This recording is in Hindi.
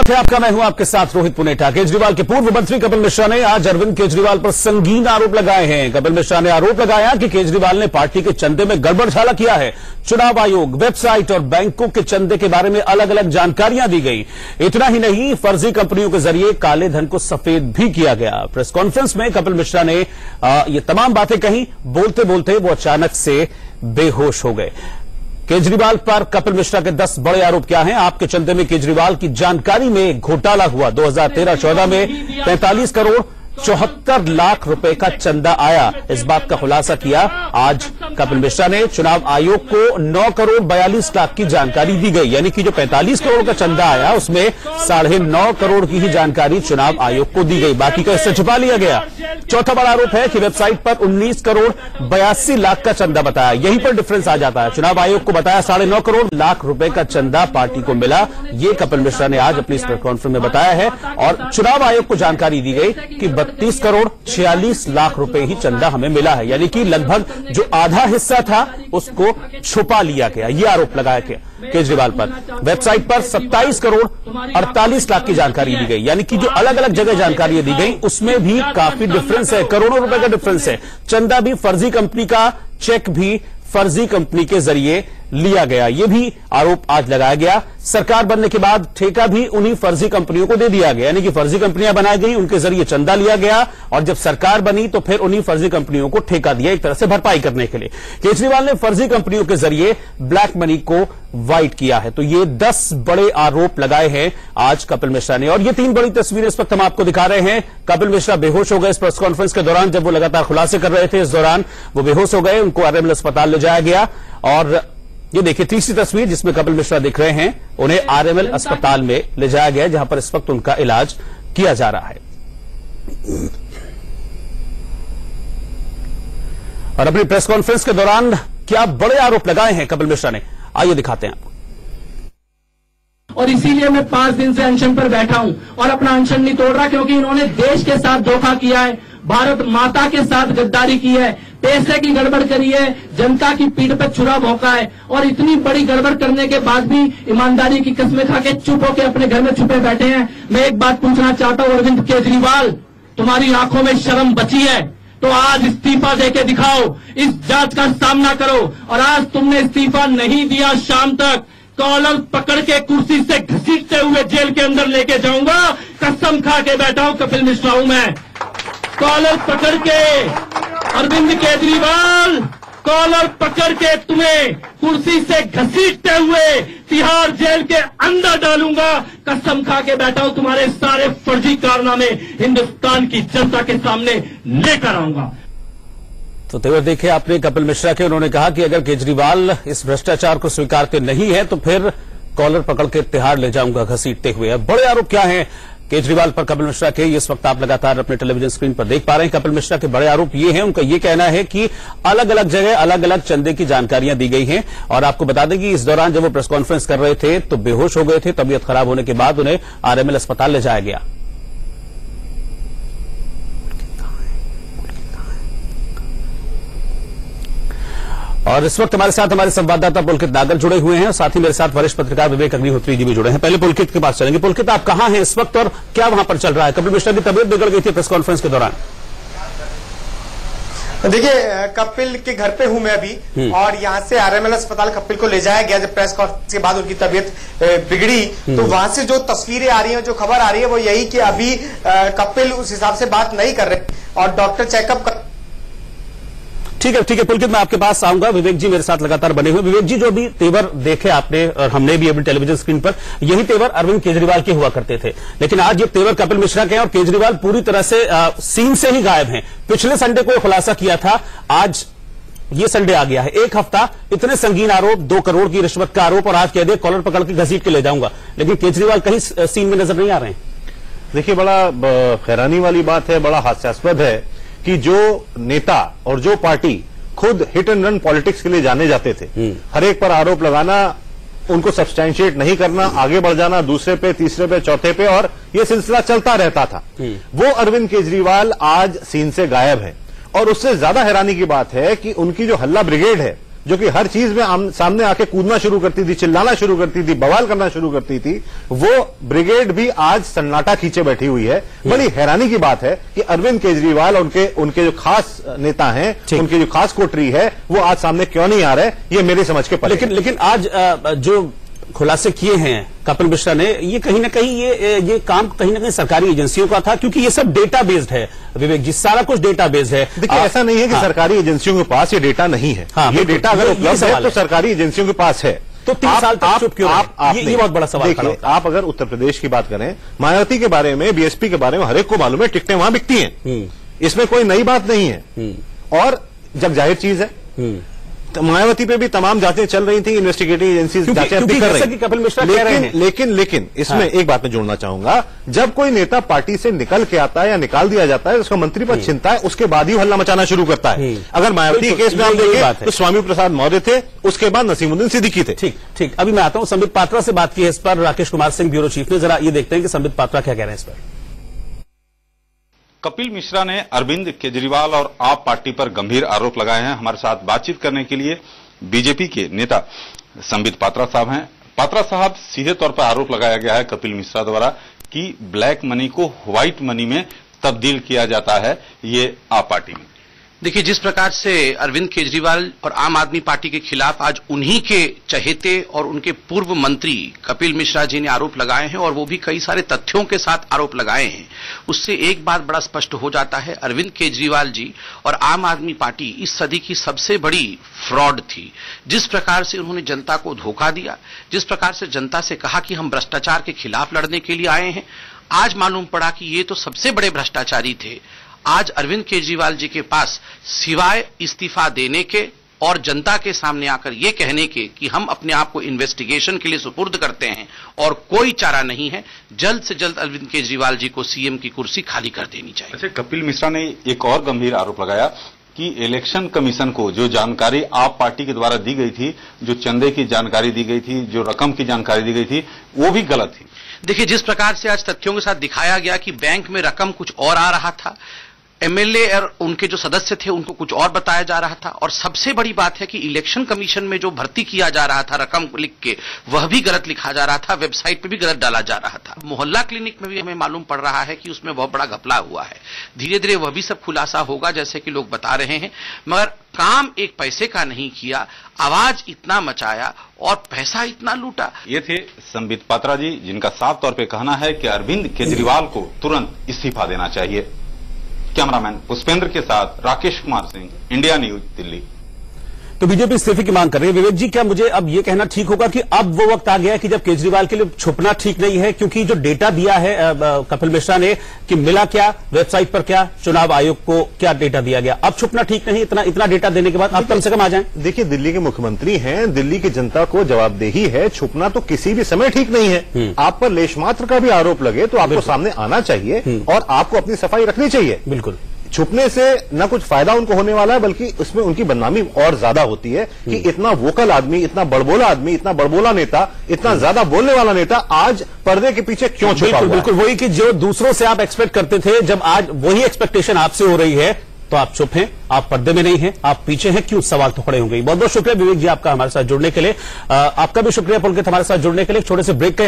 स्वागत है आपका। मैं हूं आपके साथ रोहित पुनेठा। केजरीवाल के पूर्व मंत्री कपिल मिश्रा ने आज अरविंद केजरीवाल पर संगीन आरोप लगाए हैं। कपिल मिश्रा ने आरोप लगाया कि केजरीवाल ने पार्टी के चंदे में गड़बड़झाला किया है। चुनाव आयोग, वेबसाइट और बैंकों के चंदे के बारे में अलग अलग जानकारियां दी गई। इतना ही नहीं, फर्जी कंपनियों के जरिए काले धन को सफेद भी किया गया। प्रेस कॉन्फ्रेंस में कपिल मिश्रा ने ये तमाम बातें कही। बोलते बोलते वो अचानक से बेहोश हो गए। केजरीवाल पर कपिल मिश्रा के 10 बड़े आरोप क्या हैं? आपके चंदे में केजरीवाल की जानकारी में घोटाला हुआ। 2013-14 में 45 करोड़ 74 लाख रुपए का चंदा आया। इस बात का खुलासा किया आज कपिल मिश्रा ने। चुनाव आयोग को 9 करोड़ 42 लाख की जानकारी दी गई, यानी कि जो 45 करोड़ का चंदा आया उसमें 9.5 करोड़ की ही जानकारी चुनाव आयोग को दी गई, बाकी का हिस्सा छुपा लिया गया। चौथा बड़ा आरोप है कि वेबसाइट पर 19 करोड़ 82 लाख का चंदा बताया। यहीं पर डिफरेंस आ जाता है। चुनाव आयोग को बताया 9.5 करोड़ लाख रुपए का चंदा पार्टी को मिला। ये कपिल मिश्रा ने आज अपनी प्रेस कॉन्फ्रेंस में बताया है। और चुनाव आयोग को जानकारी दी गई कि 32 करोड़ 46 लाख रुपए ही चंदा हमें मिला है, यानी कि लगभग जो आधा हिस्सा था उसको छुपा लिया गया। ये आरोप लगाया गया केजरीवाल पर। वेबसाइट पर 27 करोड़ 48 लाख की जानकारी दी गई, यानी कि जो अलग अलग जगह जानकारी दी गई उसमें भी काफी डिफरेंस है। करोड़ों रुपए का डिफरेंस है। चंदा भी फर्जी कंपनी का, चेक भी फर्जी कंपनी के जरिए लिया गया। यह भी आरोप आज लगाया गया। सरकार बनने के बाद ठेका भी उन्हीं फर्जी कंपनियों को दे दिया गया, यानी कि फर्जी कंपनियां बनाई गई, उनके जरिए चंदा लिया गया और जब सरकार बनी तो फिर उन्हीं फर्जी कंपनियों को ठेका दिया, एक तरह से भरपाई करने के लिए। केजरीवाल ने फर्जी कंपनियों के जरिए ब्लैक मनी को व्हाइट किया है। तो ये 10 बड़े आरोप लगाए हैं आज कपिल मिश्रा ने। और ये 3 बड़ी तस्वीरें इस वक्त हम आपको दिखा रहे हैं। कपिल मिश्रा बेहोश हो गए इस प्रेस कॉन्फ्रेंस के दौरान, जब वो लगातार खुलासे कर रहे थे। इस दौरान वो बेहोश हो गए, उनको आरएमएल अस्पताल ले जाया गया। और ये देखिए तीसरी तस्वीर जिसमें कपिल मिश्रा दिख रहे हैं, उन्हें आरएमएल अस्पताल में ले जाया गया जहां पर इस वक्त उनका इलाज किया जा रहा है। और अपनी प्रेस कॉन्फ्रेंस के दौरान क्या बड़े आरोप लगाए हैं कपिल मिश्रा ने, आइए दिखाते हैं आपको। और इसीलिए मैं 5 दिन से अनशन पर बैठा हूं और अपना अनशन नहीं तोड़ रहा, क्योंकि इन्होंने देश के साथ धोखा किया है, भारत माता के साथ गद्दारी की है, पैसे की गड़बड़ करी है, जनता की पीठ पर छुरा भोंका है। और इतनी बड़ी गड़बड़ करने के बाद भी ईमानदारी की कस्में खा के चुप होकर अपने घर में छुपे बैठे हैं। मैं एक बात पूछना चाहता हूं, अरविंद केजरीवाल, तुम्हारी आंखों में शर्म बची है तो आज इस्तीफा देके दिखाओ, इस जांच का सामना करो। और आज तुमने इस्तीफा नहीं दिया, शाम तक कॉलर पकड़ के कुर्सी से घसीटते हुए जेल के अंदर लेके जाऊंगा। कसम खा के बैठा हूं, कपिल मिश्रा हूं मैं। कॉलर पकड़ के अरविंद केजरीवाल, कॉलर पकड़ के तुम्हें कुर्सी से घसीटते हुए तिहाड़ जेल के अंदर डालूंगा। कसम खा के बैठा हूं, तुम्हारे सारे फर्जी कारनामे हिंदुस्तान की जनता के सामने लेकर आऊंगा। तो तेवर देखे आपने कपिल मिश्रा के। उन्होंने कहा कि अगर केजरीवाल इस भ्रष्टाचार को स्वीकारते नहीं है तो फिर कॉलर पकड़ के तिहाड़ ले जाऊंगा घसीटते हुए। अब बड़े आरोप क्या हैं केजरीवाल पर कपिल मिश्रा के, इस वक्त आप लगातार अपने टेलीविजन स्क्रीन पर देख पा रहे हैं। कपिल मिश्रा के बड़े आरोप ये हैं, उनका ये कहना है कि अलग अलग जगह अलग अलग चंदे की जानकारियां दी गई हैं। और आपको बता दें कि इस दौरान जब वो प्रेस कॉन्फ्रेंस कर रहे थे तो बेहोश हो गए थे। तबीयत खराब होने के बाद उन्हें आरएमएल अस्पताल ले जाया गया। और इस वक्त हमारे साथ हमारे संवाददाता पुलकित नागर जुड़े हुए हैं और साथ ही मेरे साथ वरिष्ठ पत्रकार विवेक अग्निहोत्री जी भी जुड़े हैं। पहले पुलकित के पास चलेंगे। पुलकित, आप कहां हैं इस वक्त और क्या वहां पर चल रहा है? कपिल मिश्रा की तबीयत बिगड़ गई थी प्रेस कॉन्फ्रेंस के दौरान। देखिए, कपिल के घर पे हूं मैं अभी और यहां से आरएमएल अस्पताल कपिल को ले जाया गया। जब प्रेस कॉन्फ्रेंस के बाद उनकी तबीयत बिगड़ी तो वहां से जो तस्वीरें आ रही हैं, जो खबर आ रही है वो यही कि अभी कपिल उस हिसाब से बात नहीं कर रहे और डॉक्टर चेकअप कर। ठीक है पुलकित, मैं आपके पास आऊंगा। विवेक जी मेरे साथ लगातार बने हुए। विवेक जी, जो अभी तेवर देखे आपने और हमने भी अपनी टेलीविजन स्क्रीन पर, यही तेवर अरविंद केजरीवाल के हुआ करते थे, लेकिन आज ये तेवर कपिल मिश्रा के हैं और केजरीवाल पूरी तरह से सीन से ही गायब हैं। पिछले संडे को खुलासा किया था, आज ये संडे आ गया है। एक हफ्ता इतने संगीन आरोप, 2 करोड़ की रिश्वत का आरोप, और आज कह दिया कॉलर पकड़ के घसीट के ले जाऊंगा, लेकिन केजरीवाल कहीं सीन में नजर नहीं आ रहे हैं। देखिए, बड़ा हैरानी वाली बात है, बड़ा हास्यास्पद है कि जो नेता और जो पार्टी खुद हिट एंड रन पॉलिटिक्स के लिए जाने जाते थे, हर एक पर आरोप लगाना, उनको सब्सटैंशिएट नहीं करना, आगे बढ़ जाना दूसरे पे, तीसरे पे, चौथे पे, और ये सिलसिला चलता रहता था। वो अरविंद केजरीवाल आज सीन से गायब है। और उससे ज्यादा हैरानी की बात है कि उनकी जो हल्ला ब्रिगेड है जो कि हर चीज में सामने आके कूदना शुरू करती थी, चिल्लाना शुरू करती थी, बवाल करना शुरू करती थी, वो ब्रिगेड भी आज सन्नाटा खींचे बैठी हुई है। बड़ी हैरानी की बात है कि अरविंद केजरीवाल उनके जो खास नेता हैं, उनकी जो खास कोटरी है, वो आज सामने क्यों नहीं आ रहे, ये मेरी समझ के परे। लेकिन आज जो खुलासे किए हैं कपिल मिश्रा ने, ये कहीं ना कहीं ये काम कहीं ना कहीं सरकारी एजेंसियों का था, क्योंकि ये सब डेटा बेस्ड है विवेक जी, सारा कुछ डेटा बेस्ड है। देखिए ऐसा नहीं है कि सरकारी एजेंसियों के पास ये डेटा नहीं है। ये डेटा अगर उपलब्ध है तो सरकारी एजेंसियों के पास है। तो 3 साल तक चुप क्यों रहे? ये बहुत बड़ा सवाल देखिए, आप अगर उत्तर प्रदेश की बात करें, मायावती के बारे में, बीएसपी के बारे में हर एक को मालूम है, टिकटें वहां बिकती हैं, इसमें कोई नई बात नहीं है। और जब जाहिर चीज है, मायावती पे भी तमाम जांचें चल रही थी, इन्वेस्टिगेटिव एजेंसीज जांचें कर रही थी। कपिल मिश्रा कह रहे हैं। लेकिन इसमें एक बात मैं जोड़ना चाहूंगा, जब कोई नेता पार्टी से निकल के आता है या निकाल दिया जाता है, उसका मंत्री पद छिनता है, उसके बाद ही हल्ला मचाना शुरू करता है। अगर मायावती के केस में आप देखें तो स्वामी प्रसाद मौर्य थे, उसके बाद नसीमुद्दीन सिद्दीकी थे। ठीक, अभी मैं आता हूं। संबित पात्रा से बात की है इस पर राकेश कुमार सिंह, ब्यूरो चीफ ने। जरा ये देखते हैं कि संबित पात्रा क्या कह रहे हैं इस पर। कपिल मिश्रा ने अरविंद केजरीवाल और आप पार्टी पर गंभीर आरोप लगाए हैं। हमारे साथ बातचीत करने के लिए बीजेपी के नेता संबित पात्रा साहब हैं। पात्रा साहब, सीधे तौर पर आरोप लगाया गया है कपिल मिश्रा द्वारा कि ब्लैक मनी को व्हाइट मनी में तब्दील किया जाता है, ये आप पार्टी में। देखिए, जिस प्रकार से अरविंद केजरीवाल और आम आदमी पार्टी के खिलाफ आज उन्हीं के चहेते और उनके पूर्व मंत्री कपिल मिश्रा जी ने आरोप लगाए हैं, और वो भी कई सारे तथ्यों के साथ आरोप लगाए हैं, उससे एक बात बड़ा स्पष्ट हो जाता है, अरविंद केजरीवाल जी और आम आदमी पार्टी इस सदी की सबसे बड़ी फ्रॉड थी। जिस प्रकार से उन्होंने जनता को धोखा दिया, जिस प्रकार से जनता से कहा कि हम भ्रष्टाचार के खिलाफ लड़ने के लिए आए हैं, आज मालूम पड़ा कि ये तो सबसे बड़े भ्रष्टाचारी थे। आज अरविंद केजरीवाल जी के पास सिवाय इस्तीफा देने के और जनता के सामने आकर ये कहने के कि हम अपने आप को इन्वेस्टिगेशन के लिए सुपुर्द करते हैं और कोई चारा नहीं है, जल्द से जल्द अरविंद केजरीवाल जी को सीएम की कुर्सी खाली कर देनी चाहिए। अच्छा, कपिल मिश्रा ने एक और गंभीर आरोप लगाया कि इलेक्शन कमीशन को जो जानकारी आप पार्टी के द्वारा दी गई थी, जो चंदे की जानकारी दी गई थी, जो रकम की जानकारी दी गई थी, वो भी गलत थी। देखिए, जिस प्रकार से आज तथ्यों के साथ दिखाया गया कि बैंक में रकम कुछ और आ रहा था, एमएलए और उनके जो सदस्य थे उनको कुछ और बताया जा रहा था, और सबसे बड़ी बात है कि इलेक्शन कमीशन में जो भर्ती किया जा रहा था रकम को लिख के, वह भी गलत लिखा जा रहा था, वेबसाइट पे भी गलत डाला जा रहा था। मोहल्ला क्लिनिक में भी हमें मालूम पड़ रहा है कि उसमें बहुत बड़ा घपला हुआ है। धीरे धीरे वह भी सब खुलासा होगा, जैसे कि लोग बता रहे हैं, मगर काम एक पैसे का नहीं किया, आवाज इतना मचाया और पैसा इतना लूटा। ये थे संबित पात्रा जी, जिनका साफ तौर पर कहना है कि अरविंद केजरीवाल को तुरंत इस्तीफा देना चाहिए। कैमरामैन पुष्पेंद्र के साथ राकेश कुमार सिंह, इंडिया न्यूज, दिल्ली। तो बीजेपी इस्तीफे की मांग कर रही है। विवेक जी, क्या मुझे अब ये कहना ठीक होगा कि अब वो वक्त आ गया है कि जब केजरीवाल के लिए छुपना ठीक नहीं है, क्योंकि जो डेटा दिया है कपिल मिश्रा ने कि मिला क्या, वेबसाइट पर क्या, चुनाव आयोग को क्या डेटा दिया गया, अब छुपना ठीक नहीं। इतना डेटा देने के बाद अब कम से कम आ जाएं। देखिए, दिल्ली के मुख्यमंत्री हैं, दिल्ली की जनता को जवाबदेही है, छुपना तो किसी भी समय ठीक नहीं है। आप पर लेश मात्र का भी आरोप लगे तो आपको सामने आना चाहिए और आपको अपनी सफाई रखनी चाहिए। बिल्कुल, छुपने से न कुछ फायदा उनको होने वाला है, बल्कि उसमें उनकी बदनामी और ज्यादा होती है कि इतना वोकल आदमी, इतना बड़बोला आदमी, इतना बड़बोला नेता, इतना ज्यादा बोलने वाला नेता आज पर्दे के पीछे क्यों छुपा हुआ है? बिल्कुल वही कि जो दूसरों से आप एक्सपेक्ट करते थे, जब आज वही एक्सपेक्टेशन आपसे हो रही है तो आप चुप हैं, आप पर्दे में नहीं हैं, आप पीछे हैं, क्यों? सवाल तो खड़े होंगे। बहुत बहुत शुक्रिया विवेक जी आपका हमारे साथ जुड़ने के लिए। आपका भी शुक्रिया पुलकित हमारे साथ जुड़ने के लिए। छोटे से ब्रेक